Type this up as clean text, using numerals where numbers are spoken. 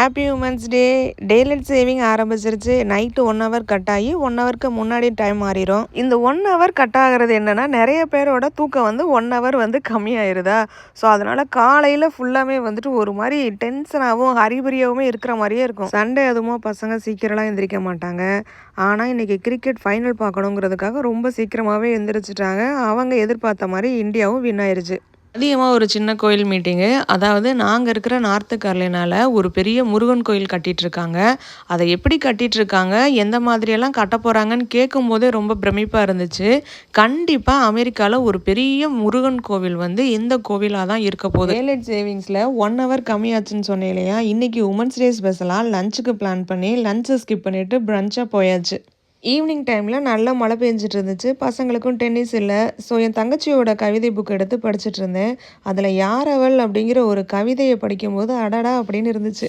Happy women's day. Daylight saving ஆரம்பிச்சிருச்சு. Night 1 hour cut ஆகி 1 ஹவருக்கு முன்னாடி டைம் மாறிடும். இந்த 1 ஹவர் கட் ஆகிறது என்னன்னா, நிறைய பேரோட தூக்கம் வந்து 1 ஹவர் வந்து கம்மியாயிருதா. ஸோ அதனால காலையில் ஃபுல்லாமே வந்துட்டு ஒரு மாதிரி டென்ஷனாகவும் ஹரிபரியாகவும் இருக்கிற மாதிரியே இருக்கும். சண்டே அதுவும் பசங்க சீக்கிரம்லாம் எந்திரிக்க மாட்டாங்க. ஆனால் இன்றைக்கி கிரிக்கெட் ஃபைனல் பார்க்கணுங்கிறதுக்காக ரொம்ப சீக்கிரமாகவே எந்திரிச்சிட்டாங்க. அவங்க எதிர்பார்த்த மாதிரி இந்தியாவும் வின் ஆயிருச்சு. அதிகமாக ஒரு சின்ன கோயில் மீட்டிங்கு. அதாவது நாங்கள் இருக்கிற நார்த்து கரோலினால ஒரு பெரிய முருகன் கோயில் கட்டிகிட்ருக்காங்க. அதை எப்படி கட்டிகிட்ருக்காங்க, எந்த மாதிரியெல்லாம் கட்ட போகிறாங்கன்னு கேட்கும்போதே ரொம்ப பிரமிப்பாக இருந்துச்சு. கண்டிப்பாக அமெரிக்காவில் ஒரு பெரிய முருகன் கோவில் வந்து இந்த கோவிலாக தான் இருக்க போகுது. டேலைட் சேவிங்ஸில் 1 ஹவர் கம்மியாச்சுன்னு சொன்னேன் இல்லையா, இன்றைக்கி உமன்ஸ் டே ஸ்பெஷலாக லஞ்சுக்கு பிளான் பண்ணி லஞ்சை ஸ்கிப் பண்ணிவிட்டு பிரஞ்சாக போயாச்சு. ஈவினிங் டைமில் நல்லா மழை பெஞ்சிட்டு இருந்துச்சு. பசங்களுக்கும் டென்னிஸ் இல்லை. ஸோ என் தங்கச்சியோட கவிதை புக் எடுத்து படிச்சுட்டு இருந்தேன். அதில் யார் அவள் அப்படிங்கிற ஒரு கவிதையை படிக்கும்போது அடடா அப்படின்னு இருந்துச்சு.